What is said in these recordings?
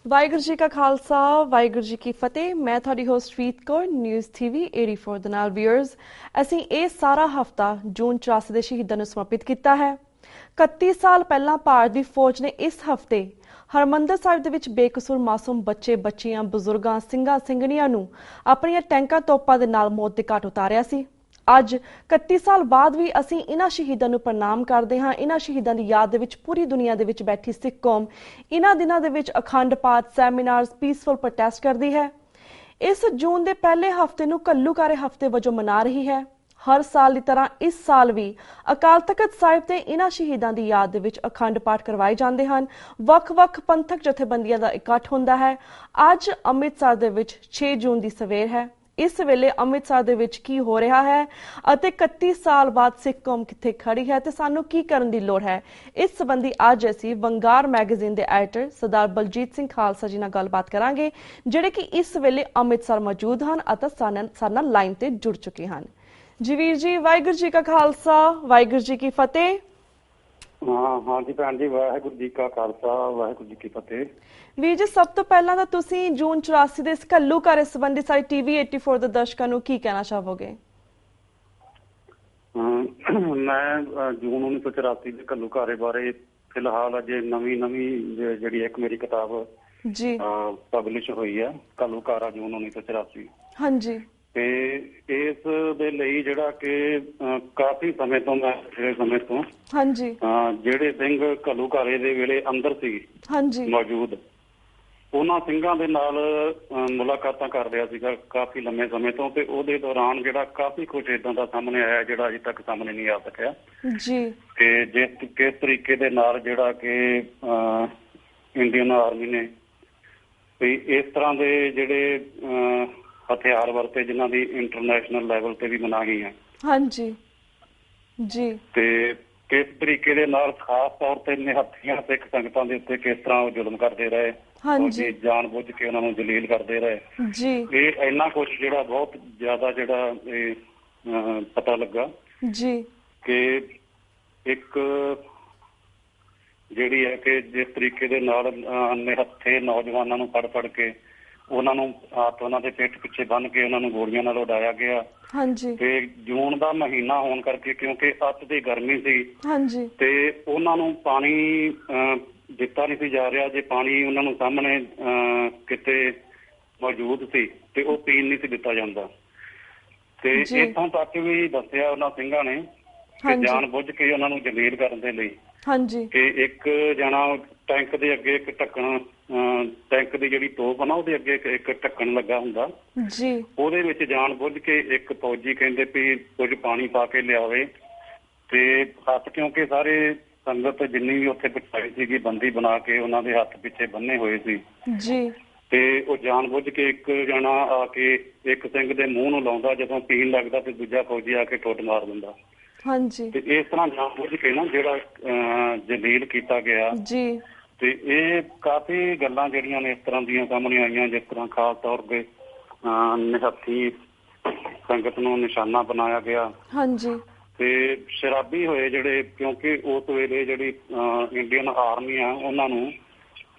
ਵਾਹਿਗੁਰੂ ਜੀ ਕਾ ਖਾਲਸਾ ਵਾਹਿਗੁਰੂ ਜੀ ਕੀ ਫਤਿਹ। ਮੈਂ ਤੁਹਾਡੀ ਹੋਸਟ ਰੀਤ ਕੌਰ ਨਿਊਜ਼ ਟੀਵੀ 84 ਦੇ ਨਾਲ ਵੀਅਰਸ ਅਸੀਂ ਇਹ ਸਾਰਾ ਹਫਤਾ ਜੂਨ 84 ਦੇ ਸ਼ਹੀਦਾਂ ਨੂੰ ਸਮਰਪਿਤ ਕੀਤਾ ਹੈ। 31 ਸਾਲ ਪਹਿਲਾਂ ਭਾਰਤ ਦੀ ਫੌਜ ਨੇ ਇਸ ਹਫਤੇ ਹਰਮੰਦਰ ਸਾਹਿਬ ਦੇ ਵਿੱਚ ਬੇਕਸੂਰ ਮਾਸੂਮ ਬੱਚੇ ਬੱਚੀਆਂ ਬਜ਼ੁਰਗਾਂ ਸਿੰਘਾਂ ਸਿੰਘਣੀਆਂ ਨੂੰ ਆਪਣੀਆਂ ਟੈਂਕਾਂ ਤੋਪਾਂ ਦੇ ਨਾਲ ਮੌਤ ਦੇ ਘਾਟ ਉਤਾਰਿਆ ਸੀ। ਅੱਜ 31 ਸਾਲ ਬਾਅਦ ਵੀ ਅਸੀਂ ਇਹਨਾਂ ਸ਼ਹੀਦਾਂ ਨੂੰ ਪ੍ਰਣਾਮ ਕਰਦੇ ਹਾਂ। ਇਹਨਾਂ ਸ਼ਹੀਦਾਂ ਦੀ ਯਾਦ ਦੇ ਵਿੱਚ ਪੂਰੀ ਦੁਨੀਆ ਦੇ ਵਿੱਚ ਬੈਠੀ ਸਿੱਖ ਕੌਮ ਇਹਨਾਂ ਦਿਨਾਂ ਦੇ ਵਿੱਚ Akhand Path seminars peaceful protest ਕਰਦੀ ਹੈ। ਇਸ ਜੂਨ ਦੇ ਪਹਿਲੇ ਹਫਤੇ ਨੂੰ ਘੱਲੂਘਾਰੇ ਹਫਤੇ ਵਜੋਂ ਮਨਾ ਰਹੀ ਹੈ। ਹਰ ਸਾਲ ਦੀ ਤਰ੍ਹਾਂ ਇਸ ਸਾਲ ਵੀ ਅਕਾਲ ਤਖਤ ਸਾਹਿਬ ਤੇ ਇਹਨਾਂ ਸ਼ਹੀਦਾਂ ਦੀ ਯਾਦ ਦੇ ਵਿੱਚ ਅਖੰਡ ਪਾਠ ਕਰਵਾਏ ਜਾਂਦੇ ਹਨ। ਵੱਖ-ਵੱਖ ਪੰਥਕ ਜਥੇਬੰਦੀਆਂ ਦਾ ਇਕੱਠ ਹੁੰਦਾ ਹੈ। ਅੱਜ ਅੰਮ੍ਰਿਤਸਰ ਦੇ ਵਿੱਚ 6 ਜੂਨ ਦੀ ਸਵੇਰ ਹੈ। ਇਸ ਵੇਲੇ ਅੰਮ੍ਰਿਤਸਰ ਦੇ ਵਿੱਚ ਕੀ ਹੋ ਰਿਹਾ ਹੈ ਅਤੇ 31 ਸਾਲ ਬਾਅਦ ਸਿੱਖ ਕੌਮ ਕਿੱਥੇ ਖੜੀ ਹੈ ਤੇ ਸਾਨੂੰ ਕੀ ਕਰਨ ਦੀ ਲੋੜ ਹੈ, ਇਸ ਸੰਬੰਧੀ ਅੱਜ ਅਸੀਂ ਵੰਗਾਰ ਮੈਗਜ਼ੀਨ ਦੇ ਐਡੀਟਰ ਸਰਦਾਰ ਬਲਜੀਤ ਸਿੰਘ ਖਾਲਸਾ ਜੀ ਨਾਲ ਗੱਲਬਾਤ ਕਰਾਂਗੇ, ਜਿਹੜੇ ਕਿ ਇਸ ਵੇਲੇ ਅੰਮ੍ਰਿਤਸਰ ਮੌਜੂਦ ਹਨ ਅਤੇ ਸਾਡੇ ਨਾਲ ਲਾਈਨ ਤੇ ਜੁੜ ਚੁੱਕੇ ਹਨ। ਜੀ ਵੀਰ ਜੀ, ਵਾਹਿਗੁਰੂ ਜੀ ਕਾ ਖਾਲਸਾ ਵਾਹਿਗੁਰੂ ਜੀ ਕੀ ਫਤਿਹ। ਹਾਂ ਜੀ ਭੈਣ ਜੀ, ਵਾਹਿਗੁਰੂ ਜੀ ਕਾ ਖਾਲਸਾ ਵਾਹਿਗੁਰੂ ਜੀ ਕੀ ਫਤਿਹ। ਵੀਰ ਜੀ, ਸਭ ਤੋਂ ਪਹਿਲਾਂ ਤਾਂ ਤੁਸੀਂ ਜੂਨ 84 ਦੇ ਇਸ ਘੱਲੂਘਾਰੇ ਸੰਬੰਧੀ ਸਾਡੀ ਟੀਵੀ 84 ਦੇ ਦਰਸ਼ਕਾਂ ਨੂੰ ਕੀ ਕਹਿਣਾ ਚਾਹੋਗੇ? ਮੈਂ ਜੂਨ 1984 ਦੇ ਘੱਲੂਘਾਰੇ ਬਾਰੇ ਫਿਲਹਾਲ ਅਜੇ ਨਵੀਂ ਜਿਹੜੀ ਇੱਕ ਮੇਰੀ ਕਿਤਾਬ ਜੀ ਪਬਲਿਸ਼ ਹੋਈ ਹੈ, ਘੱਲੂਘਾਰਾ ਜੂਨ 1984। ਹਾਂਜੀ। ਤੇ ਇਸ ਦੇ ਲਈ ਜਿਹੜਾ ਕਿ ਕਾਫੀ ਸਮੇਂ ਤੋਂ ਹਾਂਜੀ ਜਿਹੜੇ ਸਿੰਘ ਘੱਲੂਘਾਰੇ ਦੇ ਵੇਲੇ ਅੰਦਰ ਸੀ ਹਾਂਜੀ ਮੌਜੂਦ, ਉਹਨਾਂ ਸਿੰਘਾਂ ਦੇ ਨਾਲ ਮੁਲਾਕਾਤਾਂ ਕਰ ਰਿਹਾ ਸੀਗਾ ਕਾਫੀ ਲੰਮੇ ਸਮੇਂ ਤੋਂ। ਤੇ ਉਹਦੇ ਦੌਰਾਨ ਜਿਹੜਾ ਕਾਫੀ ਕੁਝ ਏਦਾਂ ਦਾ ਸਾਹਮਣੇ ਆਇਆ ਜਿਹੜਾ ਅਜੇ ਤੱਕ ਸਾਹਮਣੇ ਨਹੀਂ ਆ ਸਕਿਆ ਜੀ। ਤੇ ਕਿਸ ਤਰੀਕੇ ਦੇ ਨਾਲ ਜਿਹੜਾ ਕਿ ਇੰਡੀਅਨ ਆਰਮੀ ਨੇ ਤੇ ਇਸ ਤਰ੍ਹਾਂ ਦੇ ਜਿਹੜੇ ਹਥਿਆਰ ਵਰਤੇ ਜਿਨ੍ਹਾਂ ਦੀ ਇੰਟਰਨੈਸ਼ਨਲ ਲੈਵਲ ਤੇ ਵੀ ਮਨਾਹੀ ਹੈ। ਹਾਂਜੀ ਜੀ। ਤੇ ਕਿਸ ਤਰੀਕੇ ਦੇ ਨਾਲ ਖਾਸ ਤੌਰ ਤੇ ਨਿਹੱਥੀਆਂ ਸਿੱਖ ਸੰਗਤਾਂ ਦੇ ਉੱਤੇ ਕਿਸ ਤਰ੍ਹਾਂ ਉਹ ਜ਼ੁਲਮ ਕਰਦੇ ਰਹੇ, ਹਾਂਜੀ, ਜਾਣ ਬੁੱਝ ਕੇ ਉਹਨਾਂ ਨੂੰ ਜਲੀਲ ਕਰਦੇ ਰਹੇ ਜੀ। ਇਹ ਇੰਨਾ ਕੁਝ ਜਿਹੜਾ ਬਹੁਤ ਜ਼ਿਆਦਾ ਜਿਹੜਾ ਇਹ ਪਤਾ ਲੱਗਾ ਜੀ ਕਿ ਇੱਕ ਜਿਹੜੀ ਹੈ ਕਿ ਜਿਸ ਤਰੀਕੇ ਦੇ ਨਾਲ ਨਿਹੱਥੇ ਨੌਜਵਾਨਾਂ ਨੂੰ ਫੜ ਕੇ ਉਹਨਾਂ ਨੂੰ ਹੱਥ ਉਹਨਾਂ ਦੇ ਪਿੱਠ ਪਿੱਛੇ ਬੰਨ੍ਹ ਕੇ ਉਹਨਾਂ ਨੂੰ ਗੋਲੀਆਂ ਨਾਲ ਉਡਾਇਆ ਗਿਆ। ਹਾਂਜੀ। ਤੇ ਜੂਨ ਦਾ ਮਹੀਨਾ ਹੋਣ ਕਰਕੇ ਕਿਉਂਕਿ ਅੱਤ ਦੀ ਗਰਮੀ ਸੀ, ਹਾਂਜੀ, ਤੇ ਉਹਨਾਂ ਨੂੰ ਪਾਣੀ ਦਿੱਤਾ ਨਹੀਂ ਸੀ ਜਾ ਰਿਹਾ। ਜੇ ਪਾਣੀ ਉਹਨਾਂ ਨੂੰ ਸਾਹਮਣੇ ਕਿਤੇ ਮੌਜੂਦ ਸੀ ਤੇ ਉਹ ਪੀਣ ਨਹੀਂ ਸੀ ਦਿੱਤਾ ਜਾਂਦਾ। ਤੇ ਇੱਥੋਂ ਤੱਕ ਵੀ ਦੱਸਿਆ ਉਹਨਾਂ ਸਿੰਘਾਂ ਨੇ ਕਿ ਜਾਣ ਬੁੱਝ ਕੇ ਉਹਨਾਂ ਨੂੰ ਜਲੀਲ ਕਰਨ ਦੇ ਲਈ ਹਾਂਜੀ ਕਿ ਇੱਕ ਜਣਾ ਟੈਂਕ ਦੇ ਅੱਗੇ ਇੱਕ ਢੱਕਣ, ਟੈਂਕ ਦੀ ਜਿਹੜੀ ਤੋਪ ਆ ਨਾ ਉਹਦੇ ਅੱਗੇ ਇੱਕ ਢੱਕਣ ਲੱਗਾ ਹੁੰਦਾ ਜੀ, ਉਹਦੇ ਵਿੱਚ ਜਾਣ ਬੁੱਝ ਕੇ ਇੱਕ ਫੌਜੀ ਕਹਿੰਦੇ ਵੀ ਕੁਝ ਪਾਣੀ ਪਾ ਕੇ ਲਿਆਵੇ। ਤੇ ਹੱਥ ਕਿਉਂਕਿ ਸਾਰੇ ਸੰਗਤ ਜਿੰਨੀ ਵੀ ਉੱਥੇ ਬਿਠਾਈ ਸੀਗੀ ਬੰਦੀ ਬਣਾ ਕੇ ਉਹਨਾਂ ਦੇ ਹੱਥ ਪਿੱਛੇ ਬੰਨੇ ਹੋਏ ਸੀ ਜੀ। ਤੇ ਉਹ ਜਾਣ ਬੁੱਝ ਕੇ ਇੱਕ ਜਣਾ ਆ ਕੇ ਇੱਕ ਸਿੰਘ ਦੇ ਮੂੰਹ ਨੂੰ ਲਾਉਂਦਾ, ਜਦੋਂ ਪੀਣ ਲੱਗਦਾ ਤੇ ਦੂਜਾ ਫੌਜੀ ਆ ਕੇ ਟੁੱਟ ਮਾਰ ਦਿੰਦਾ। ਹਾਂਜੀ। ਤੇ ਇਸ ਤਰ੍ਹਾਂ ਜਾਣ ਬੁੱਝ ਕੇ ਨਾ ਜਿਹੜਾ ਜਲੀਲ ਕੀਤਾ ਗਿਆ ਜੀ। ਤੇ ਇਹ ਕਾਫੀ ਗੱਲਾਂ ਜਿਹੜੀਆਂ ਨੇ ਇਸ ਤਰ੍ਹਾਂ ਦੀਆਂ ਸਾਹਮਣੇ ਆਈਆਂ, ਜਿਸ ਤਰ੍ਹਾਂ ਖਾਸ ਤੌਰ ਤੇ ਨਿਹੱਥੀ ਸੰਗਤ ਨੂੰ ਨਿਸ਼ਾਨਾ ਬਣਾਇਆ ਗਿਆ। ਹਾਂਜੀ। ਤੇ ਸ਼ਰਾਬੀ ਹੋਏ ਜਿਹੜੇ, ਕਿਉਂਕਿ ਉਸ ਵੇਲੇ ਜਿਹੜੀ ਇੰਡੀਅਨ ਆਰਮੀ ਆ ਉਹਨਾਂ ਨੂੰ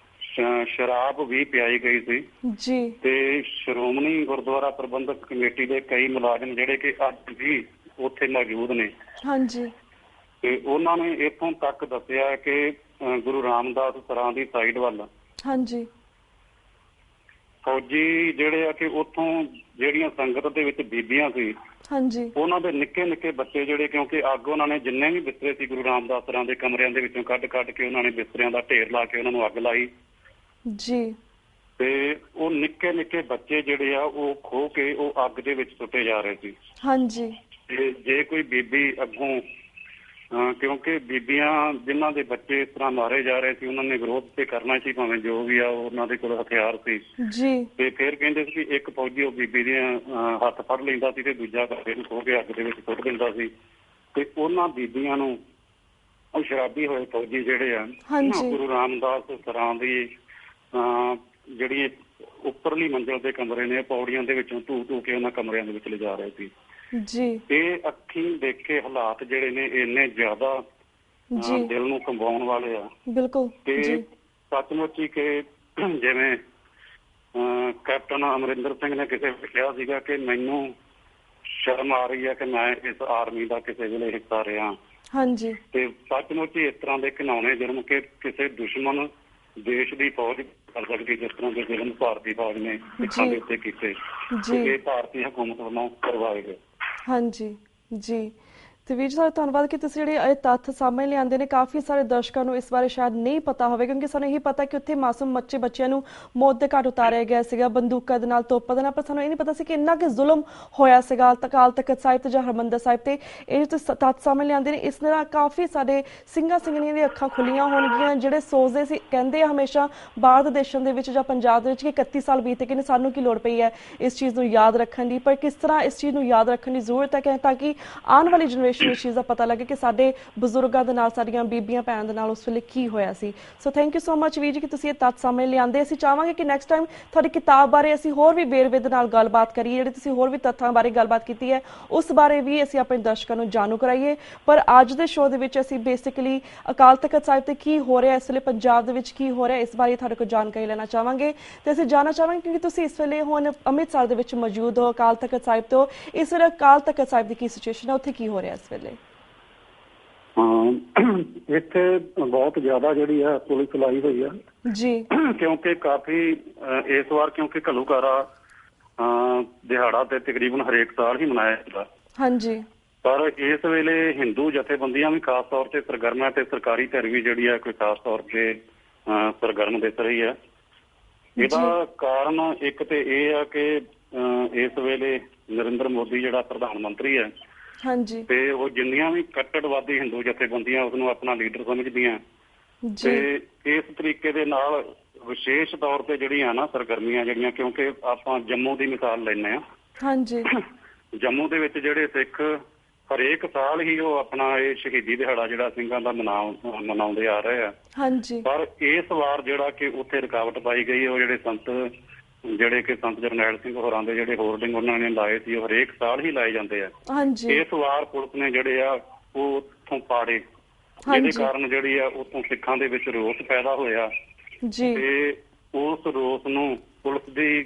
ਸ਼ਰਾਬ ਵੀ ਪਿਆਈ ਗਈ ਸੀ ਜੀ। ਤੇ ਸ਼੍ਰੋਮਣੀ ਗੁਰਦੁਆਰਾ ਪ੍ਰਬੰਧਕ ਕਮੇਟੀ ਦੇ ਕਈ ਮੁਲਾਜ਼ਮ ਜਿਹੜੇ ਕਿ ਅੱਜ ਵੀ ਉੱਥੇ ਮੌਜੂਦ ਨੇ। ਹਾਂਜੀ। ਤੇ ਉਹਨਾਂ ਨੇ ਇੱਥੋਂ ਤੱਕ ਦੱਸਿਆ ਕਿ ਗੁਰੂ ਰਾਮਦਾਸ ਸਰਾਂ ਦੀ ਸਾਈਡ ਵੱਲ ਹਾਂਜੀ ਫੌਜੀ ਜਿਹੜੇ ਆ ਕਿ ਉੱਥੋਂ ਜਿਹੜੀਆਂ ਸੰਗਤ ਦੇ ਵਿੱਚ ਬੀਬੀਆਂ ਸੀ ਹਾਂਜੀ ਉਹਨਾਂ ਦੇ ਨਿੱਕੇ ਨਿੱਕੇ ਬੱਚੇ ਜਿਹੜੇ, ਕਿਉਂਕਿ ਅੱਗ ਉਹਨਾਂ ਨੇ ਜਿੰਨੇ ਵੀ ਬਿਸਤਰੇ ਸੀ ਗੁਰੂ ਰਾਮਦਾਸ ਸਰਾਂ ਦੇ ਕਮਰਿਆਂ ਦੇ ਵਿੱਚੋਂ ਕੱਢ ਕੇ ਉਹਨਾਂ ਨੇ ਬਿਸਤਰਿਆਂ ਦਾ ਢੇਰ ਲਾ ਕੇ ਉਹਨਾਂ ਨੂੰ ਅੱਗ ਲਾਈ ਜੀ। ਤੇ ਉਹ ਨਿੱਕੇ ਨਿੱਕੇ ਬੱਚੇ ਜਿਹੜੇ ਆ ਉਹ ਖੋਹ ਕੇ ਉਹ ਅੱਗ ਦੇ ਵਿੱਚ ਸੁੱਟੇ ਜਾ ਰਹੇ ਸੀ। ਹਾਂਜੀ। ਤੇ ਜੇ ਕੋਈ ਬੀਬੀ ਅੱਗੋਂ ਕਿਉਂਕਿ ਬੀਬੀਆਂ ਜਿਨ੍ਹਾਂ ਦੇ ਬੱਚੇ ਇਸ ਤਰ੍ਹਾਂ ਮਾਰੇ ਜਾ ਰਹੇ ਸੀ ਉਹਨਾਂ ਨੇ ਵਿਰੋਧ ਤੇ ਕਰਨਾ ਸੀ, ਭਾਵੇਂ ਜੋ ਵੀ ਆ ਉਹਨਾਂ ਦੇ ਕੋਲ ਹਥਿਆਰ ਸੀ ਜੀ। ਤੇ ਫਿਰ ਕਹਿੰਦੇ ਸੀ ਕਿ ਇੱਕ ਫੌਜੀ ਉਹ ਬੀਬੀ ਦੀਆਂ ਹੱਥ ਫੜ ਲੈਂਦਾ ਸੀ ਤੇ ਦੂਜਾ ਘਰੇ ਨੂੰ ਖੋਹ ਕੇ ਅੱਗ ਦੇ ਵਿੱਚ ਸੁੱਟ ਦਿੰਦਾ ਸੀ। ਤੇ ਉਹਨਾਂ ਬੀਬੀਆਂ ਨੂੰ ਉਹ ਸ਼ਰਾਬੀ ਹੋਏ ਫੌਜੀ ਜਿਹੜੇ ਆ ਗੁਰੂ ਰਾਮਦਾਸ ਸਰਾਂ ਦੀ ਜਿਹੜੀ ਉੱਪਰਲੀ ਮੰਜ਼ਿਲ ਦੇ ਕਮਰੇ ਨੇ ਪੌੜੀਆਂ ਦੇ ਵਿੱਚੋਂ ਧੂ ਕੇ ਉਹਨਾਂ ਕਮਰਿਆਂ ਦੇ ਵਿੱਚ ਲਿਜਾ ਰਹੇ ਸੀ ਜੀ। ਇਹ ਅੱਖੀਂ ਦੇਖੇ ਹਾਲਾਤ ਜਿਹੜੇ ਨੇ ਇੰਨੇ ਜ਼ਿਆਦਾ ਦਿਲ ਨੂੰ ਕੰਬਾਉਣ ਵਾਲੇ ਆ। ਬਿਲਕੁਲ। ਤੇ ਸੱਚਮੁੱਚ ਹੀ ਕਿ ਜਿਵੇਂ ਕੈਪਟਨ ਅਮਰਿੰਦਰ ਸਿੰਘ ਨੇ ਕਿਸੇ ਵੇਲੇ ਕਿਹਾ ਸੀਗਾ ਕਿ ਮੈਨੂੰ ਸ਼ਰਮ ਆ ਰਹੀ ਹੈ ਕਿ ਮੈਂ ਇਸ ਆਰਮੀ ਦਾ ਕਿਸੇ ਵੇਲੇ ਹਿੱਸਾ ਰਿਹਾ। ਹਾਂਜੀ। ਤੇ ਸੱਚਮੁੱਚ ਹੀ ਇਸ ਤਰ੍ਹਾਂ ਦੇ ਘਿਨਾਉਣੇ ਜੁਰਮ ਕਿ ਕਿਸੇ ਦੁਸ਼ਮਣ ਦੇਸ਼ ਦੀ ਫੌਜ ਕਰ ਸਕਦੀ, ਜਿਸ ਤਰ੍ਹਾਂ ਦੇ ਜ਼ੁਲਮ ਭਾਰਤੀ ਫੌਜ ਨੇ ਸਿੱਖਾਂ ਦੇ ਉੱਤੇ ਕੀਤੇ, ਇਹ ਭਾਰਤੀ ਹਕੂਮਤ ਵੱਲੋਂ ਕਰਵਾਏ ਗਏ। ਹਾਂਜੀ ਜੀ। ਤੇ ਵੀਰ ਸਾਹਿਬ ਧੰਨਵਾਦ ਕਿ ਤੁਸੀਂ ਜਿਹੜੇ ਇਹ ਤੱਥ ਸਾਹਮਣੇ ਲਿਆਂਦੇ ਨੇ। ਕਾਫੀ ਸਾਰੇ ਦਰਸ਼ਕਾਂ ਨੂੰ ਇਸ ਬਾਰੇ ਸ਼ਾਇਦ ਨਹੀਂ ਪਤਾ ਹੋਵੇ, ਕਿਉਂਕਿ ਸਾਨੂੰ ਇਹੀ ਪਤਾ ਕਿ ਉੱਥੇ ਮਾਸੂਮ ਬੱਚਿਆਂ ਨੂੰ ਮੌਤ ਦੇ ਘਾਟ ਉਤਾਰਿਆ ਗਿਆ ਸੀਗਾ ਬੰਦੂਕਾਂ ਦੇ ਨਾਲ, ਤੋਪਾਂ ਦੇ ਨਾਲ, ਪਰ ਸਾਨੂੰ ਇਹ ਨਹੀਂ ਪਤਾ ਸੀ ਕਿ ਇੰਨਾ ਕਿ ਜ਼ੁਲਮ ਹੋਇਆ ਸੀਗਾ ਅਕਾਲ ਤਖ਼ਤ ਸਾਹਿਬ ਤੇ ਜਾਂ ਹਰਿਮੰਦਰ ਸਾਹਿਬ ਤੇ। ਇਹ ਤੁਸੀਂ ਤੱਥ ਸਾਹਮਣੇ ਲਿਆਂਦੇ ਨੇ, ਇਸ ਨਾਲ ਕਾਫੀ ਸਾਡੇ ਸਿੰਘਾਂ ਸਿੰਘਣੀਆਂ ਦੀਆਂ ਅੱਖਾਂ ਖੁੱਲੀਆਂ ਹੋਣਗੀਆਂ, ਜਿਹੜੇ ਸੋਚਦੇ ਸੀ, ਕਹਿੰਦੇ ਆ ਹਮੇਸ਼ਾ ਬਾਹਰ ਦੇ ਦੇਸ਼ਾਂ ਦੇ ਵਿੱਚ ਜਾਂ ਪੰਜਾਬ ਦੇ ਵਿੱਚ ਕਿ 31 ਸਾਲ ਬੀਤ ਗਏ ਨੇ, ਸਾਨੂੰ ਕੀ ਲੋੜ ਪਈ ਹੈ ਇਸ ਚੀਜ਼ ਨੂੰ ਯਾਦ ਰੱਖਣ ਦੀ। ਪਰ ਕਿਸ ਤਰ੍ਹਾਂ ਇਸ ਚੀਜ਼ ਨੂੰ ਯਾਦ ਰੱਖਣ ਦੀ ਜ਼ਰੂਰਤ ਹੈ ਤਾਂ ਕਿ ਆਉਣ ਵਾਲੀ ਜਨਰੇਸ਼ਨ ਇਸ ਚੀਜ਼ ਦਾ ਪਤਾ ਲੱਗੇ ਕਿ ਸਾਡੇ ਬਜ਼ੁਰਗਾਂ ਦੇ ਨਾਲ, ਸਾਡੀਆਂ ਬੀਬੀਆਂ ਭੈਣਾਂ ਦੇ ਨਾਲ ਉਸ ਵੇਲੇ ਕੀ ਹੋਇਆ ਸੀ। So thank you so much ਵੀਰ ਜੀ ਕਿ ਤੁਸੀਂ ਇਹ ਤੱਥ ਸਾਹਮਣੇ ਲਿਆਂਦੇ। ਅਸੀਂ ਚਾਹਾਂਗੇ ਕਿ ਨੈਕਸਟ ਟਾਈਮ ਤੁਹਾਡੀ ਕਿਤਾਬ ਬਾਰੇ ਅਸੀਂ ਹੋਰ ਵੀ ਵੇਰਵੇ ਦੇ ਨਾਲ ਗੱਲਬਾਤ ਕਰੀਏ, ਜਿਹੜੇ ਤੁਸੀਂ ਹੋਰ ਵੀ ਤੱਥਾਂ ਬਾਰੇ ਗੱਲਬਾਤ ਕੀਤੀ ਹੈ ਉਸ ਬਾਰੇ ਵੀ ਅਸੀਂ ਆਪਣੇ ਦਰਸ਼ਕਾਂ ਨੂੰ ਜਾਣੂ ਕਰਾਈਏ। ਪਰ ਅੱਜ ਦੇ ਸ਼ੋਅ ਦੇ ਵਿੱਚ ਅਸੀਂ ਬੇਸਿਕਲੀ ਅਕਾਲ ਤਖ਼ਤ ਸਾਹਿਬ ਤੇ ਕੀ ਹੋ ਰਿਹਾ, ਇਸ ਵੇਲੇ ਪੰਜਾਬ ਦੇ ਵਿੱਚ ਕੀ ਹੋ ਰਿਹਾ, ਇਸ ਬਾਰੇ ਤੁਹਾਡੇ ਕੋਲ ਜਾਣਕਾਰੀ ਲੈਣਾ ਚਾਹਾਂਗੇ। ਤੇ ਅਸੀਂ ਜਾਣਨਾ ਚਾਹਾਂਗੇ ਕਿਉਂਕਿ ਤੁਸੀਂ ਇਸ ਵੇਲੇ ਹੁਣ ਅੰਮ੍ਰਿਤਸਰ ਦੇ ਵਿੱਚ ਮੌਜੂਦ ਹੋ ਅਕਾਲ ਤਖ਼ਤ ਸਾਹਿਬ ਤੋਂ, ਇਸ ਵੇਲੇ ਅਕਾਲ ਤਖ਼ਤ ਸਾਹਿਬ ਦੀ ਕੀ ਸਿਚੁਏਸ਼ਨ ਹੈ, ਉੱਥੇ ਕੀ ਹੋ ਰਿਹਾ ਇਸ ਵੇਲੇ? ਇੱਥੇ ਬਹੁਤ ਜ਼ਿਆਦਾ ਜਿਹੜੀ ਹੈ ਪੁਲਿਸ ਲਾਈ ਹੋਈ ਆ ਜੀ, ਕਿਉਂਕਿ ਕਾਫੀ ਇਸ ਵਾਰ ਕਿਉਂਕਿ ਘੱਲੂਘਾਰਾ ਦਿਹਾੜਾ ਤੇ ਤਕਰੀਬਨ ਹਰੇਕ ਸਾਲ ਹੀ ਮਨਾਇਆ ਜਾਂਦਾ। ਹਾਂਜੀ। ਪਰ ਇਸ ਵੇਲੇ ਹਿੰਦੂ ਜਥੇਬੰਦੀਆਂ ਵੀ ਖਾਸ ਤੌਰ ਤੇ ਸਰਗਰਮ ਹੈ ਤੇ ਸਰਕਾਰੀ ਧਿਰ ਵੀ ਜਿਹੜੀ ਹੈ ਕੋਈ ਖਾਸ ਤੌਰ ਤੇ ਸਰਗਰਮ ਦਿਸ ਰਹੀ ਹੈ। ਇਹਦਾ ਕਾਰਨ ਇੱਕ ਤੇ ਇਹ ਆ ਕਿ ਇਸ ਵੇਲੇ ਨਰਿੰਦਰ ਮੋਦੀ ਜਿਹੜਾ ਪ੍ਰਧਾਨ ਮੰਤਰੀ ਹੈ, ਹਾਂਜੀ, ਤੇ ਉਹ ਜਿੰਨੀਆਂ ਵੀ ਕੱਟੜਵਾਦੀ ਹਿੰਦੂ ਜਥੇਬੰਦੀਆਂ ਉਸਨੂੰ ਆਪਣਾ ਲੀਡਰ ਸਮਝਦੀਆਂ, ਤੇ ਇਸ ਤਰੀਕੇ ਦੇ ਨਾਲ ਵਿਸ਼ੇਸ਼ ਤੌਰ ਤੇ ਜਿਹੜੀਆਂ ਨਾ ਸਰਗਰਮੀਆਂ ਜਿਹੜੀਆਂ, ਕਿਉਂਕਿ ਆਪਾਂ ਜੰਮੂ ਦੀ ਮਿਸਾਲ ਲੈਂਦੇ ਹਾਂ। ਹਾਂਜੀ। ਜੰਮੂ ਦੇ ਵਿੱਚ ਜਿਹੜੇ ਸਿੱਖ ਹਰੇਕ ਸਾਲ ਹੀ ਉਹ ਆਪਣਾ ਇਹ ਸ਼ਹੀਦੀ ਦਿਹਾੜਾ ਜਿਹੜਾ ਸਿੰਘਾਂ ਦਾ ਮਨਾਉਂਦੇ ਆ ਰਹੇ ਆ। ਹਾਂਜੀ। ਪਰ ਇਸ ਵਾਰ ਜਿਹੜਾ ਕਿ ਉੱਥੇ ਰੁਕਾਵਟ ਪਾਈ ਗਈ, ਉਹ ਜਿਹੜੇ ਸੰਤ ਜਰਨੈਲ ਸਿੰਘ ਹੋਰਾਂ ਦੇ ਜਿਹੜੇ ਹੋਰਡਿੰਗ ਉਹਨਾਂ ਨੇ ਲਾਏ ਸੀ, ਉਹ ਹਰੇਕ ਸਾਲ ਹੀ ਲਾਏ ਜਾਂਦੇ ਆ। ਇਸ ਵਾਰ ਪੁਲਿਸ ਨੇ ਜਿਹੜੇ ਆ ਉਹ ਉੱਥੋਂ ਪਾੜੇ, ਜਿਹਦੇ ਕਾਰਨ ਜਿਹੜੀ ਆ ਉੱਥੋਂ ਸਿੱਖਾਂ ਦੇ ਵਿੱਚ ਰੋਸ ਪੈਦਾ ਹੋਇਆ ਤੇ ਉਸ ਰੋਸ ਨੂੰ ਪੁਲਿਸ ਦੀ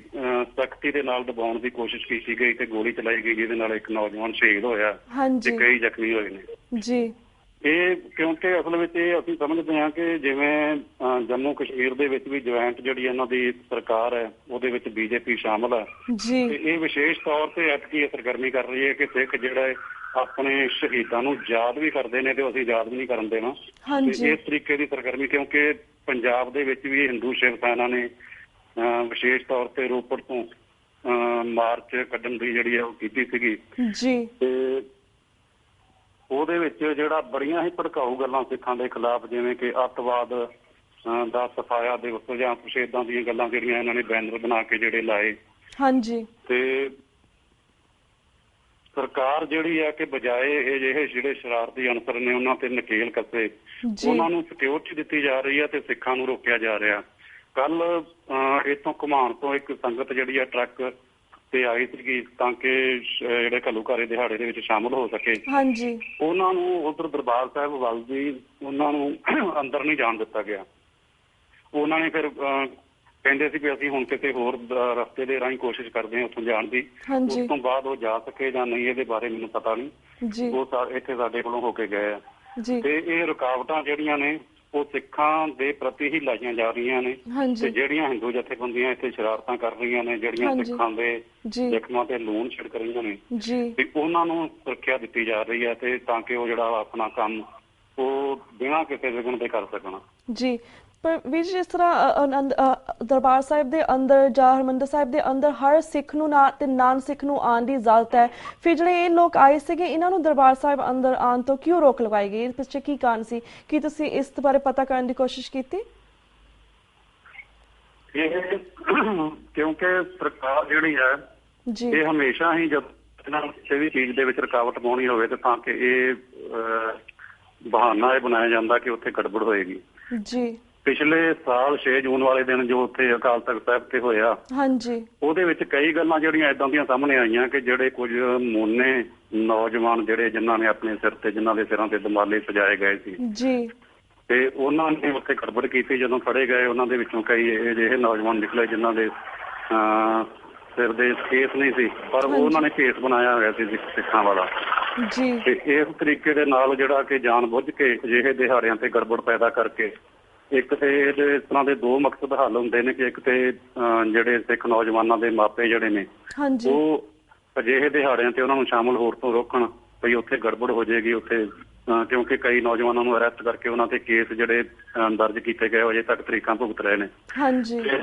ਸਖਤੀ ਦੇ ਨਾਲ ਦਬਾਉਣ ਦੀ ਕੋਸ਼ਿਸ਼ ਕੀਤੀ ਗਈ ਤੇ ਗੋਲੀ ਚਲਾਈ ਗਈ, ਜਿਹਦੇ ਨਾਲ ਇੱਕ ਨੌਜਵਾਨ ਸ਼ਹੀਦ ਹੋਇਆ ਤੇ ਕਈ ਜ਼ਖਮੀ ਹੋਏ ਨੇ ਜੀ। ਇਹ ਕਿਉਂਕਿ ਅਸਲ ਵਿੱਚ ਇਹ ਅਸੀਂ ਸਮਝਦੇ ਹਾਂ ਕਿ ਜਿਵੇਂ ਜੰਮੂ ਕਸ਼ਮੀਰ ਦੇ ਵਿੱਚ ਵੀ ਜੁਆਇੰਟ ਜਿਹੜੀ ਇਹਨਾਂ ਦੀ ਸਰਕਾਰ ਹੈ, ਉਹਦੇ ਵਿੱਚ ਬੀਜੇਪੀ ਸ਼ਾਮਲ ਹੈ ਤੇ ਇਹ ਵਿਸ਼ੇਸ਼ ਤੌਰ ਤੇ ਐਤਕੀ ਸਰਗਰਮੀ ਕਰ ਰਹੀ ਹੈ ਕਿ ਸਿੱਖ ਜਿਹੜਾ ਆਪਣੇ ਸ਼ਹੀਦਾਂ ਨੂੰ ਯਾਦ ਵੀ ਕਰਦੇ ਨੇ ਤੇ ਅਸੀਂ ਯਾਦ ਵੀ ਨਹੀਂ ਕਰਨ ਦੇਣਾ। ਇਸ ਤਰੀਕੇ ਦੀ ਸਰਗਰਮੀ, ਕਿਉਂਕਿ ਪੰਜਾਬ ਦੇ ਵਿੱਚ ਵੀ ਹਿੰਦੂ ਸ਼ਿਵ ਸੈਨਾ ਨੇ ਵਿਸ਼ੇਸ਼ ਤੌਰ ਤੇ ਰੋਪੜ ਤੋਂ ਮਾਰਚ ਕੱਢਣ ਦੀ ਜਿਹੜੀ ਹੈ ਉਹ ਕੀਤੀ ਸੀਗੀ ਜੀ, ਤੇ ਉਹਦੇ ਵਿੱਚ ਜਿਹੜਾ ਬੜੀਆਂ ਹੀ ਭੜਕਾਊ ਗੱਲਾਂ ਸਿੱਖਾਂ ਦੇ ਖਿਲਾਫ, ਜਿਵੇਂ ਕਿ ਅੱਤਵਾਦ ਦਾ ਸਫਾਇਆ ਦਿਵਸ ਜਾਂ ਕੁਛ ਏਦਾਂ ਦੀਆਂ ਗੱਲਾਂ ਜਿਹੜੀਆਂ ਇਹਨਾਂ ਨੇ ਬੈਨਰ ਬਣਾ ਕੇ ਜਿਹੜੇ ਲਾਏ। ਹਾਂਜੀ। ਤੇ ਸਰਕਾਰ ਜਿਹੜੀ ਹੈ ਕਿ ਬਜਾਏ ਇਹ ਜਿਹੇ ਜਿਹੜੇ ਸ਼ਰਾਰਤੀ ਅਨਸਰ ਨੇ ਉਹਨਾਂ ਤੇ ਨਕੇਲ ਕੱਸੇ, ਉਹਨਾਂ ਨੂੰ ਸਿਕਿਉਰਿਟੀ ਦਿੱਤੀ ਜਾ ਰਹੀ ਹੈ ਤੇ ਸਿੱਖਾਂ ਨੂੰ ਰੋਕਿਆ ਜਾ ਰਿਹਾ। ਕੱਲ ਇੱਥੋਂ ਘੁਮਾਣ ਤੋਂ ਇੱਕ ਸੰਗਤ ਜਿਹੜੀ ਆ ਟਰੱਕ ਤੇ ਆਈ ਸੀਗੀ ਤਾਂ ਕਿ ਜਿਹੜੇ ਘੱਲੂਘਾਰੇ ਦਿਹਾੜੇ ਦੇ ਵਿੱਚ ਸ਼ਾਮਲ ਹੋ ਸਕੇ। ਹਾਂਜੀ। ਉਹਨਾਂ ਨੂੰ ਉਧਰ ਦਰਬਾਰ ਸਾਹਿਬ ਵੱਲ ਦੀ ਉਹਨਾਂ ਨੂੰ ਅੰਦਰ ਨਹੀਂ ਜਾਣ ਦਿੱਤਾ ਗਿਆ। ਉਹਨਾਂ ਨੇ ਫਿਰ ਕਹਿੰਦੇ ਸੀ ਵੀ ਅਸੀਂ ਹੁਣ ਕਿਤੇ ਹੋਰ ਰਸਤੇ ਦੇ ਰਾਹੀਂ ਕੋਸ਼ਿਸ਼ ਕਰਦੇ ਹਾਂ ਉੱਥੋਂ ਜਾਣ ਦੀ। ਉਸ ਤੋਂ ਬਾਅਦ ਉਹ ਜਾ ਸਕੇ ਜਾਂ ਨਹੀਂ ਇਹਦੇ ਬਾਰੇ ਮੈਨੂੰ ਪਤਾ ਨਹੀਂ। ਉਹ ਇੱਥੇ ਸਾਡੇ ਕੋਲੋਂ ਹੋ ਕੇ ਗਏ ਆ ਤੇ ਇਹ ਰੁਕਾਵਟਾਂ ਜਿਹੜੀਆਂ ਨੇ ਉਹ ਸਿੱਖਾਂ ਦੇ ਪ੍ਰਤੀ ਹੀ ਲਾਈਆਂ ਜਾ ਰਹੀਆਂ ਨੇ ਤੇ ਜਿਹੜੀਆਂ ਹਿੰਦੂ ਜਥੇਬੰਦੀਆਂ ਇੱਥੇ ਸ਼ਰਾਰਤਾਂ ਕਰ ਰਹੀਆਂ ਨੇ, ਜਿਹੜੀਆਂ ਸਿੱਖਾਂ ਦੇ ਜ਼ਖਮਾਂ ਤੇ ਲੂਣ ਛਿੜਕ ਰਹੀਆਂ ਨੇ, ਤੇ ਉਹਨਾਂ ਨੂੰ ਸੁਰੱਖਿਆ ਦਿੱਤੀ ਜਾ ਰਹੀ ਹੈ ਤੇ ਤਾਂ ਕਿ ਉਹ ਜਿਹੜਾ ਆਪਣਾ ਕੰਮ ਉਹ ਬਿਨਾਂ ਕਿਸੇ ਵਿਘਨ ਦੇ ਕਰ ਸਕਣ ਜੀ। ਪਰ ਵੀਰ ਜਿਸ ਤਰ੍ਹਾਂ ਦਰਬਾਰ ਸਾਹਿਬ ਦੇ ਅੰਦਰ ਜਾਂ ਹਰਿਮੰਦਰ ਸਾਹਿਬ ਦੇ ਅੰਦਰ ਹਰ ਸਿੱਖ ਨੂੰ ਤੇ ਨਾਨ ਸਿੱਖ ਨੂੰ ਆਉਣ ਦੀ ਇਜਾਜ਼ਤ ਹੈ, ਫਿਰ ਜਿਹੜੇ ਇਹ ਲੋਕ ਆਏ ਸੀਗੇ ਇਹਨਾਂ ਨੂੰ ਦਰਬਾਰ ਸਾਹਿਬ ਅੰਦਰ ਆਉਣ ਤੋਂ ਕਿਉਂ ਰੋਕ ਲਗਾਈ ਗਈ? ਇਸ ਪਿੱਛੇ ਕੀ ਕਾਰਨ ਸੀ? ਕੀ ਤੁਸੀਂ ਇਸ ਬਾਰੇ ਪਤਾ ਕਰਨ ਦੀ ਕੋਸ਼ਿਸ਼ ਕੀਤੀ? ਇਹ ਕਿਉਂਕਿ ਸਰਕਾਰ ਜਿਹੜੀ ਹੈ ਇਹ ਹਮੇਸ਼ਾ ਹੀ ਜਦ ਕਿਸੇ ਵੀ ਚੀਜ਼ ਦੇ ਵਿੱਚ ਰੁਕਾਵਟ ਪਾਉਣੀ ਹੋਵੇ ਤੇ ਤਾਂ ਕਿ ਇਹ ਬਹਾਨਾ ਇਹ ਬਣਾਇਆ ਜਾਂਦਾ ਕਿ ਉੱਥੇ ਗੜਬੜ ਹੋਏਗੀ ਜੀ। ਪਿਛਲੇ ਸਾਲ 6 ਜੂਨ ਵਾਲੇ ਦਿਨ ਜੋ ਉੱਥੇ ਅਕਾਲ ਤਖ਼ਤ ਸਾਹਿਬ ਤੇ ਹੋਇਆ, ਉਹਦੇ ਵਿੱਚ ਕਈ ਗੱਲਾਂ ਜਿਹੜੀਆਂ ਏਦਾਂ ਦੀਆਂ ਸਾਹਮਣੇ ਆਈਆਂ ਕਿ ਜਿਹੜੇ ਕੁਝ ਮੋਨੇ ਨੌਜਵਾਨ ਜਿਹੜੇ ਜਿਨ੍ਹਾਂ ਨੇ ਆਪਣੇ ਸਿਰ ਤੇ, ਜਿਨ੍ਹਾਂ ਦੇ ਸਿਰਾਂ ਤੇ ਦਮਾਲੇ ਸਜਾਏ ਗਏ ਸੀ, ਤੇ ਉਹਨਾਂ ਨੇ ਉੱਥੇ ਗੜਬੜ ਕੀਤੀ। ਜਦੋਂ ਫੜੇ ਗਏ ਉਹਨਾਂ ਦੇ ਵਿੱਚੋਂ ਕਈ ਅਜਿਹੇ ਨੌਜਵਾਨ ਨਿਕਲੇ ਜਿਨ੍ਹਾਂ ਦੇ ਸਿਰ ਦੇ ਕੇਸ ਨਹੀਂ ਸੀ, ਪਰ ਉਹਨਾਂ ਨੇ ਕੇਸ ਬਣਾਇਆ ਹੋਇਆ ਸੀ ਸਿੱਖਾਂ ਵਾਲਾ। ਤੇ ਇਸ ਤਰੀਕੇ ਦੇ ਨਾਲ ਜਿਹੜਾ ਕਿ ਜਾਣ ਬੁੱਝ ਕੇ ਅਜਿਹੇ ਦਿਹਾੜਿਆਂ ਤੇ ਗੜਬੜ ਪੈਦਾ ਕਰਕੇ, ਇੱਕ ਤੇ ਇਹਦੇ ਇਸ ਤਰ੍ਹਾਂ ਦੇ ਦੋ ਮਕਸਦ ਹੱਲ ਹੁੰਦੇ ਨੇ ਕਿ ਇੱਕ ਤੇ ਜਿਹੜੇ ਸਿੱਖ ਨੌਜਵਾਨਾਂ ਦੇ ਮਾਪੇ ਜਿਹੜੇ ਨੇ ਉਹ ਅਜਿਹੇ ਦਿਹਾੜਿਆਂ ਤੇ ਉਹਨਾਂ ਨੂੰ ਸ਼ਾਮਲ ਹੋਣ ਤੋਂ ਰੋਕਣ ਵੀ ਉੱਥੇ ਗੜਬੜ ਹੋ ਜਾਏਗੀ ਉੱਥੇ, ਕਿਉਂਕਿ ਕਈ ਨੌਜਵਾਨਾਂ ਨੂੰ ਅਰੈਸਟ ਕਰਕੇ ਉਹਨਾਂ ਤੇ ਕੇਸ ਜਿਹੜੇ ਦਰਜ ਕੀਤੇ ਗਏ ਅਜੇ ਤੱਕ ਤਰੀਕਾਂ ਭੁਗਤ ਰਹੇ ਨੇ।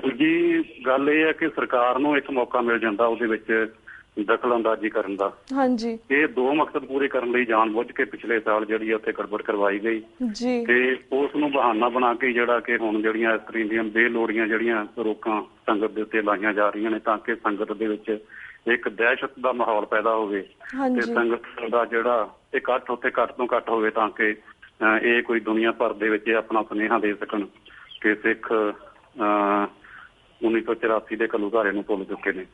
ਦੂਜੀ ਗੱਲ ਇਹ ਹੈ ਕਿ ਸਰਕਾਰ ਨੂੰ ਇੱਕ ਮੌਕਾ ਮਿਲ ਜਾਂਦਾ ਉਹਦੇ ਵਿੱਚ ਦਖਲ ਅੰਦਾਜ਼ੀ ਕਰਨ ਦਾ। ਇਹ ਦੋ ਮਕਸਦ ਪੂਰੇ ਕਰਨ ਲਈ ਜਾਣ ਬੁੱਝ ਕੇ ਪਿਛਲੇ ਸਾਲ ਜਿਹੜੀ ਉੱਥੇ ਗੜਬੜ ਕਰਵਾਈ ਗਈ ਤੇ ਉਸ ਨੂੰ ਬਹਾਨਾ ਬਣਾ ਕੇ ਜਿਹੜਾ ਕਿ ਹੁਣ ਜਿਹੜੀਆਂ ਇਸ ਤਰ੍ਹਾਂ ਦੀਆਂ ਬੇਲੋੜੀਆਂ ਜਿਹੜੀਆਂ ਰੋਕਾਂ ਸੰਗਤ ਦੇ ਉੱਤੇ ਲਾਈਆਂ ਜਾ ਰਹੀਆਂ ਨੇ ਤਾਂ ਕਿ ਸੰਗਤ ਦੇ ਵਿੱਚ ਇੱਕ ਦਹਿਸ਼ਤ ਦਾ ਮਾਹੌਲ ਪੈਦਾ ਹੋਵੇ ਤੇ ਸੰਗਤ ਦਾ ਜਿਹੜਾ ਇਕੱਠ ਉੱਥੇ ਘੱਟ ਤੋਂ ਘੱਟ ਹੋਵੇ ਤਾਂ ਕਿ ਇਹ ਕੋਈ ਦੁਨੀਆ ਭਰ ਦੇ ਵਿੱਚ ਆਪਣਾ ਸੁਨੇਹਾ ਦੇ ਸਕਣ ਕਿ ਸਿੱਖ 1984 ਦੇ ਘੱਲੂਘਾਰੇ ਨੂੰ ਭੁੱਲ ਚੁੱਕੇ ਨੇ।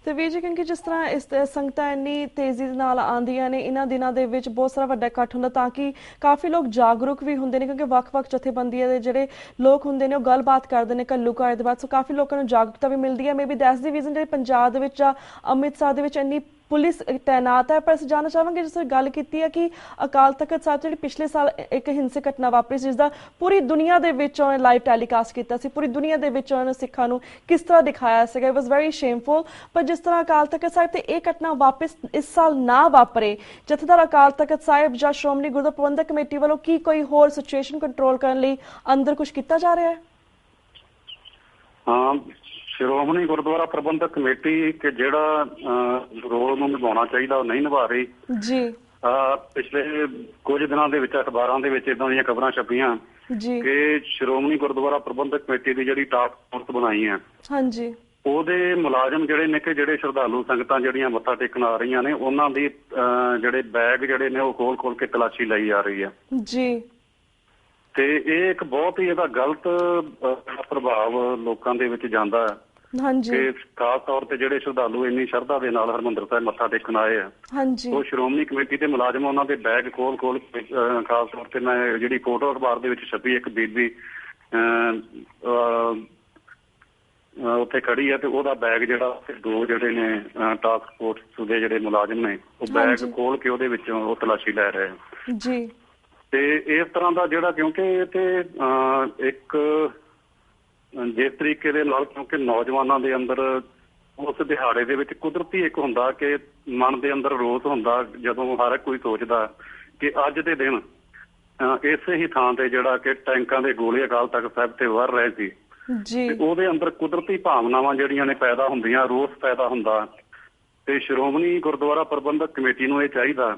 ਤੇ ਵੀਰ ਜੀ, ਕਿਉਂਕਿ ਜਿਸ ਤਰ੍ਹਾਂ ਇਸ ਸੰਗਤਾਂ ਇੰਨੀ ਤੇਜ਼ੀ ਦੇ ਨਾਲ ਆਉਂਦੀਆਂ ਨੇ, ਇਹਨਾਂ ਦਿਨਾਂ ਦੇ ਵਿੱਚ ਬਹੁਤ ਸਾਰਾ ਵੱਡਾ ਇਕੱਠ ਹੁੰਦਾ ਤਾਂ ਕਿ ਕਾਫੀ ਲੋਕ ਜਾਗਰੂਕ ਵੀ ਹੁੰਦੇ ਨੇ, ਕਿਉਂਕਿ ਵੱਖ-ਵੱਖ ਜਥੇਬੰਦੀਆਂ ਦੇ ਜਿਹੜੇ ਲੋਕ ਹੁੰਦੇ ਨੇ ਉਹ ਗੱਲਬਾਤ ਕਰਦੇ ਨੇ ਘੱਲੂਘਾਰੇ ਦੇ ਬਾਅਦ। ਸੋ ਕਾਫੀ ਲੋਕਾਂ ਨੂੰ ਜਾਗਰੂਕਤਾ ਵੀ ਮਿਲਦੀ ਹੈ। ਮੇਬੀ ਦੈਟਸ ਦੀ ਰੀਜ਼ਨ ਜਿਹੜੇ ਪੰਜਾਬ ਦੇ ਵਿੱਚ ਜਾਂ ਅੰਮ੍ਰਿਤਸਰ ਦੇ ਵਿੱਚ ਇੰਨੀ ਪੁਲਿਸ ਤੈਨਾਤ ਹੈ। ਪਰ ਅਸੀਂ ਜਾਣਨਾ ਚਾਹਾਂਗੇ, ਜਿਸ ਤਰ੍ਹਾਂ ਗੱਲ ਕੀਤੀ ਹੈ ਕਿ ਅਕਾਲ ਤਖਤ ਸਾਹਿਬ ਜਿਹੜੀ ਪਿਛਲੇ ਸਾਲ ਇੱਕ ਹਿੰਸਕ ਘਟਨਾ ਵਾਪਰੀ ਸੀ ਜਿਸਦਾ ਪੂਰੀ ਦੁਨੀਆ ਦੇ ਵਿੱਚ ਉਹਨੇ ਲਾਈਵ ਟੈਲੀਕਾਸਟ ਕੀਤਾ ਸੀ, ਪੂਰੀ ਦੁਨੀਆ ਦੇ ਵਿੱਚ ਉਹਨਾਂ ਨੇ ਸਿੱਖਾਂ ਨੂੰ ਕਿਸ ਤਰ੍ਹਾਂ ਦਿਖਾਇਆ ਸੀਗਾ, ਇਟ ਵਾਸ ਵੈਰੀ ਸ਼ੇਮਫੁਲ। ਪਰ ਜਿਸ ਤਰ੍ਹਾਂ ਅਕਾਲ ਤਖਤ ਸਾਹਿਬ ਤੇ ਇਹ ਘਟਨਾ ਵਾਪਸ ਇਸ ਸਾਲ ਨਾ ਵਾਪਰੇ, ਜਥੇਦਾਰ ਅਕਾਲ ਤਖਤ ਸਾਹਿਬ ਜਾਂ ਸ਼੍ਰੋਮਣੀ ਗੁਰਦੁਆਰਾ ਪ੍ਰਬੰਧਕ ਕਮੇਟੀ ਵੱਲੋਂ ਕੀ ਕੋਈ ਹੋਰ ਸਿਚੁਏਸ਼ਨ ਕੰਟਰੋਲ ਕਰਨ ਲਈ ਅੰਦਰ ਕੁਝ ਕੀਤਾ ਜਾ ਰਿਹਾ ਹੈ? ਸ਼੍ਰੋਮਣੀ ਗੁਰਦੁਆਰਾ ਪ੍ਰਬੰਧਕ ਕਮੇਟੀ ਕਿ ਜਿਹੜਾ ਰੋਲ ਨੂੰ ਨਿਭਾਉਣਾ ਚਾਹੀਦਾ ਉਹ ਨਹੀਂ ਨਿਭਾ ਰਹੀ ਪਿਛਲੇ ਕੁਝ ਦਿਨਾਂ ਦੇ ਵਿੱਚ ਅਖਬਾਰਾਂ ਦੇ ਵਿੱਚ ਏਦਾਂ ਦੀਆਂ ਖਬਰਾਂ ਛਪੀਆਂ ਕਿ ਸ਼੍ਰੋਮਣੀ ਗੁਰਦੁਆਰਾ ਪ੍ਰਬੰਧਕ ਕਮੇਟੀ ਦੀ ਜਿਹੜੀ ਟਾਸਕ ਫੋਰਸ ਬਣਾਈ ਹੈ ਉਹਦੇ ਮੁਲਾਜ਼ਮ ਜਿਹੜੇ ਨੇ ਕਿ ਜਿਹੜੇ ਸ਼ਰਧਾਲੂ ਸੰਗਤਾਂ ਜਿਹੜੀਆਂ ਮੱਥਾ ਟੇਕਣ ਆ ਰਹੀਆਂ ਨੇ ਉਹਨਾਂ ਦੀ ਜਿਹੜੇ ਬੈਗ ਜਿਹੜੇ ਨੇ ਉਹ ਖੋਲ ਕੇ ਤਲਾਸ਼ੀ ਲਈ ਜਾ ਰਹੀ ਹੈ ਤੇ ਇਹ ਇੱਕ ਬਹੁਤ ਹੀ ਇਹਦਾ ਗਲਤ ਪ੍ਰਭਾਵ ਲੋਕਾਂ ਦੇ ਵਿੱਚ ਜਾਂਦਾ ਹੈ ਕਿ ਖਾਸ ਤੌਰ ਤੇ ਜਿਹੜੇ ਸ਼ਰਧਾਲੂ ਇੰਨੀ ਸ਼ਰਧਾ ਦੇ ਨਾਲ ਹਰਿਮੰਦਰ ਸਾਹਿਬ ਮੱਥਾ ਟੇਕਣ ਆਏ ਆ ਉਹ ਸ਼੍ਰੋਮਣੀ ਕਮੇਟੀ ਦੇ ਮੁਲਾਜ਼ਮ ਉਹਨਾਂ ਦੇ ਬੈਗ ਖੋਲ ਖਾਸ ਤੌਰ ਤੇ ਮੈਂ ਜਿਹੜੀ ਫੋਟੋ ਅਖਬਾਰ ਦੇ ਵਿੱਚ ਛਪੀ ਇੱਕ ਬੀਬੀ ਉੱਥੇ ਖੜੀ ਹੈ ਤੇ ਉਹਦਾ ਬੈਗ ਜਿਹੜਾ ਦੋ ਜਿਹੜੇ ਨੇ ਟਾਸਕ ਫੋਰਸ ਦੇ ਜਿਹੜੇ ਮੁਲਾਜ਼ਮ ਨੇ ਉਹ ਬੈਗ ਖੋਲ ਕੇ ਉਹਦੇ ਵਿੱਚੋਂ ਉਹ ਤਲਾਸ਼ੀ ਲੈ ਰਹੇ ਆ ਤੇ ਇਸ ਤਰ੍ਹਾਂ ਦਾ ਜਿਹੜਾ ਕਿਉਂਕਿ ਇਹ ਤੇ ਇੱਕ ਜਿਸ ਤਰੀਕੇ ਦੇ ਨਾਲ ਕਿਉਂਕਿ ਨੌਜਵਾਨਾਂ ਦੇ ਅੰਦਰ ਉਸ ਦਿਹਾੜੇ ਦੇ ਵਿੱਚ ਕੁਦਰਤੀ ਇੱਕ ਹੁੰਦਾ ਕਿ ਮਨ ਦੇ ਅੰਦਰ ਰੋਸ ਹੁੰਦਾ ਜਦੋਂ ਹਰ ਕੋਈ ਸੋਚਦਾ ਕਿ ਅੱਜ ਦੇ ਦਿਨ ਇਸੇ ਹੀ ਥਾਂ ਤੇ ਜਿਹੜਾ ਕਿ ਟੈਂਕਾਂ ਦੇ ਗੋਲੇ ਅਕਾਲ ਤਖਤ ਸਾਹਿਬ ਤੇ ਵਰ ਰਹੇ ਸੀ ਉਹਦੇ ਅੰਦਰ ਕੁਦਰਤੀ ਭਾਵਨਾਵਾਂ ਜਿਹੜੀਆਂ ਨੇ ਪੈਦਾ ਹੁੰਦੀਆਂ, ਰੋਸ ਪੈਦਾ ਹੁੰਦਾ ਤੇ ਸ਼੍ਰੋਮਣੀ ਗੁਰਦੁਆਰਾ ਪ੍ਰਬੰਧਕ ਕਮੇਟੀ ਨੂੰ ਇਹ ਚਾਹੀਦਾ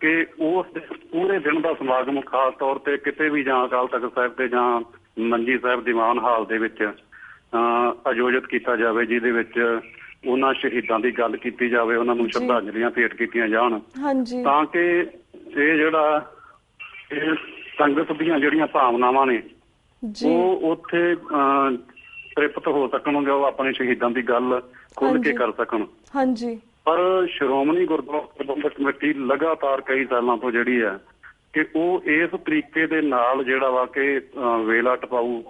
ਕਿ ਉਸ ਪੂਰੇ ਦਿਨ ਦਾ ਸਮਾਗਮ ਖਾਸ ਤੌਰ ਤੇ ਕਿਤੇ ਵੀ ਜਾਂ ਅਕਾਲ ਤਖਤ ਸਾਹਿਬ ਤੇ ਜਾਂ ਮੰਜੀ ਸਾਹਿਬ ਦੀਵਾਨ ਹਾਲ ਦੇ ਵਿੱਚ ਆਯੋਜਿਤ ਕੀਤਾ ਜਾਵੇ ਜਿਹਦੇ ਵਿੱਚ ਉਹਨਾਂ ਸ਼ਹੀਦਾਂ ਦੀ ਗੱਲ ਕੀਤੀ ਜਾਵੇ, ਉਹਨਾਂ ਨੂੰ ਸ਼ਰਧਾਂਜਲੀਆਂ ਭੇਟ ਕੀਤੀਆਂ ਜਾਣ ਤਾਂ ਕਿ ਇਹ ਜਿਹੜਾ ਇਹ ਸੰਗਤ ਦੀਆਂ ਜਿਹੜੀਆਂ ਭਾਵਨਾਵਾਂ ਨੇ ਉਹ ਉੱਥੇ ਤ੍ਰਿਪਤ ਹੋ ਸਕਣਗੇ, ਉਹ ਆਪਣੇ ਸ਼ਹੀਦਾਂ ਦੀ ਗੱਲ ਖੁੱਲ੍ਹ ਕੇ ਕਰ ਸਕਣ। ਪਰ ਸ਼੍ਰੋਮਣੀ ਗੁਰਦੁਆਰਾ ਪ੍ਰਬੰਧਕ ਕਮੇਟੀ ਲਗਾਤਾਰ ਕਈ ਸਾਲਾਂ ਤੋਂ ਜਿਹੜੀ ਹੈ ਕਿ ਉਹ ਇਸ ਤਰੀਕੇ ਦੇ ਨਾਲ ਜਿਹੜਾ ਵਾ ਕਿ ਵੇਲਾ ਟਪਾਊ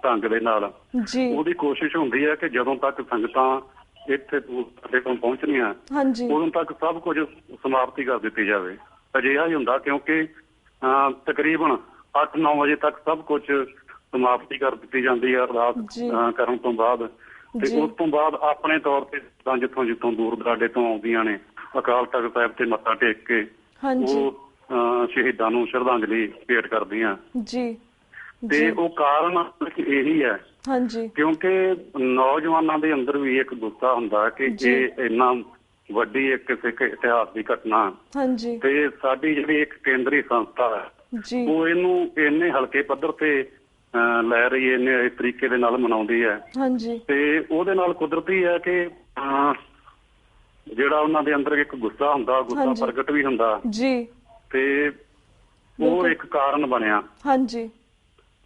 ਢੰਗ ਦੇ ਨਾਲ ਉਹਦੀ ਕੋਸ਼ਿਸ਼ ਹੁੰਦੀ ਹੈ ਕਿ ਜਦੋਂ ਤੱਕ ਸੰਗਤਾਂ ਇੱਥੇ ਸਾਡੇ ਕੋਲ ਪਹੁੰਚਣੀਆਂ ਉਦੋਂ ਤੱਕ ਸਭ ਕੁਝ ਸਮਾਪਤੀ ਕਰ ਦਿੱਤੀ ਜਾਵੇ। ਅਜਿਹਾ ਹੀ ਹੁੰਦਾ ਕਿਉਂਕਿ ਤਕਰੀਬਨ 8-9 ਵਜੇ ਤੱਕ ਸਭ ਕੁਝ ਸਮਾਪਤੀ ਕਰ ਦਿੱਤੀ ਜਾਂਦੀ ਹੈ ਅਰਦਾਸ ਕਰਨ ਤੋਂ ਬਾਅਦ ਤੇ ਉਸ ਤੋਂ ਬਾਅਦ ਆਪਣੇ ਤੌਰ ਤੇ ਜਿੱਥੋਂ ਦੂਰ ਦਰਾਡੇ ਤੋਂ ਆਉਂਦੀਆਂ ਨੇ ਅਕਾਲ ਤਖਤ ਸਾਹਿਬ ਤੇ ਮੱਥਾ ਟੇਕ ਕੇ ਉਹ ਸ਼ਹੀਦਾਂ ਨੂੰ ਸ਼ਰਧਾਂਜਲੀ ਭੇਟ ਕਰਦੀਆਂ ਤੇ ਉਹ ਕਾਰਨ ਇਹੀ ਹੈ ਕਿਉਂਕਿ ਨੌਜਵਾਨਾਂ ਦੇ ਅੰਦਰ ਵੀ ਇੱਕ ਗੁੱਸਾ ਹੁੰਦਾ ਕਿ ਇਹ ਇੰਨਾ ਵੱਡੀ ਇੱਕ ਸਿੱਖ ਇਤਿਹਾਸ ਦੀ ਘਟਨਾ ਤੇ ਸਾਡੀ ਜਿਹੜੀ ਇੱਕ ਕੇਂਦਰੀ ਸੰਸਥਾ ਹੈ ਉਹ ਇਹਨੂੰ ਇੰਨੇ ਹਲਕੇ ਪੱਧਰ ਤੇ ਲੈ ਰਹੀ ਹੈ, ਇਸ ਤਰੀਕੇ ਦੇ ਨਾਲ ਮਨਾਉਂਦੀ ਹੈ ਤੇ ਉਹਦੇ ਨਾਲ ਕੁਦਰਤੀ ਹੈ ਕਿ ਜਿਹੜਾ ਉਹਨਾਂ ਦੇ ਅੰਦਰ ਇੱਕ ਗੁੱਸਾ ਹੁੰਦਾ, ਗੁੱਸਾ ਪ੍ਰਗਟ ਵੀ ਹੁੰਦਾ ਤੇ ਉਹ ਇੱਕ ਕਾਰਨ ਬਣਿਆ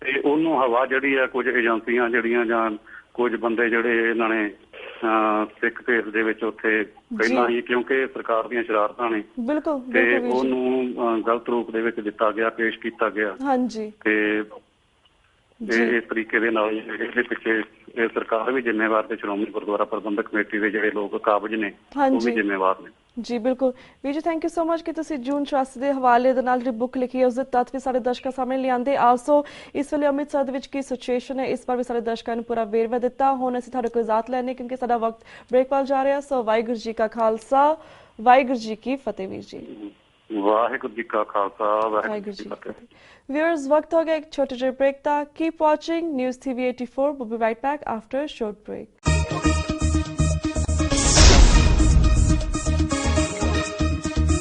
ਤੇ ਉਹਨੂੰ ਹਵਾ ਜਿਹੜੀ ਹੈ ਕੁਝ ਏਜੰਸੀਆਂ ਜਿਹੜੀਆਂ ਜਾਂ ਕੁਝ ਬੰਦੇ ਜਿਹੜੇ ਇਹਨਾਂ ਨੇ ਸਿੱਖ ਭੇਸ ਦੇ ਵਿੱਚ ਉੱਥੇ ਪਹਿਲਾਂ ਹੀ, ਕਿਉਂਕਿ ਸਰਕਾਰ ਦੀਆਂ ਸ਼ਰਾਰਤਾਂ ਨੇ ਤੇ ਉਹਨੂੰ ਗਲਤ ਰੂਪ ਦੇ ਵਿੱਚ ਦਿੱਤਾ ਗਿਆ, ਪੇਸ਼ ਕੀਤਾ ਗਿਆ ਤੇ ਇਸ ਤਰੀਕੇ ਦੇ ਨਾਲ ਇਹਦੇ ਪਿੱਛੇ ਇਹ ਸਰਕਾਰ ਵੀ ਜ਼ਿੰਮੇਵਾਰ ਤੇ ਸ਼੍ਰੋਮਣੀ ਗੁਰਦੁਆਰਾ ਪ੍ਰਬੰਧਕ ਕਮੇਟੀ ਦੇ ਜਿਹੜੇ ਲੋਕ ਕਾਬਜ਼ ਨੇ ਉਹ ਵੀ ਜ਼ਿੰਮੇਵਾਰ ਨੇ। ਜੀ ਬਿਲਕੁਲ ਵੀਰ ਜੀ, ਥੈਂਕ ਯੂ ਸੋ ਮਚ ਕਿ ਤੁਸੀਂ ਜੂਨ 84 ਦੇ ਹਵਾਲੇ ਦੇ ਨਾਲ ਜਿਹੜੀ ਬੁੱਕ ਲਿਖੀ ਹੈ ਉਸਦੇ ਤੱਥ ਵੀ ਸਾਡੇ ਦਰਸ਼ਕਾਂ ਸਾਹਮਣੇ ਲਿਆਂਦੇ। ਆਲਸੋ ਇਸ ਵੇਲੇ ਅੰਮ੍ਰਿਤਸਰ ਦੇ ਵਿੱਚ ਕੀ ਸਿਚੁਏਸ਼ਨ ਹੈ ਇਸ ਬਾਰੇ ਵੀ ਸਾਡੇ ਦਰਸ਼ਕਾਂ ਨੂੰ ਪੂਰਾ ਵੇਰਵਾ ਦਿੱਤਾ। ਹੁਣ ਅਸੀਂ ਤੁਹਾਡੇ ਕੋਲ ਇਜਾਜ਼ਤ ਲੈਣੇ ਕਿਉਂਕਿ ਸਾਡਾ ਵਕਤ ਬ੍ਰੇਕ ਵੱਲ ਜਾ ਰਿਹਾ। ਸੋ ਵਾਹਿਗੁਰੂ ਜੀ ਕਾ ਖਾਲਸਾ, ਵਾਹਿਗੁਰੂ ਜੀ ਕੀ ਫਤਿਹ। ਵੀਰ ਜੀ ਵਾਹਿਗੁਰੂ ਜੀ ਕਾ ਖਾਲਸਾ, ਵਾਹਿਗੁਰੂ ਜੀ ਕੀ ਫਤਿਹ। Viewers, वक्त हो गया एक छोटे से ब्रेक था। Keep watching News TV 84. We'll be right back after a short break.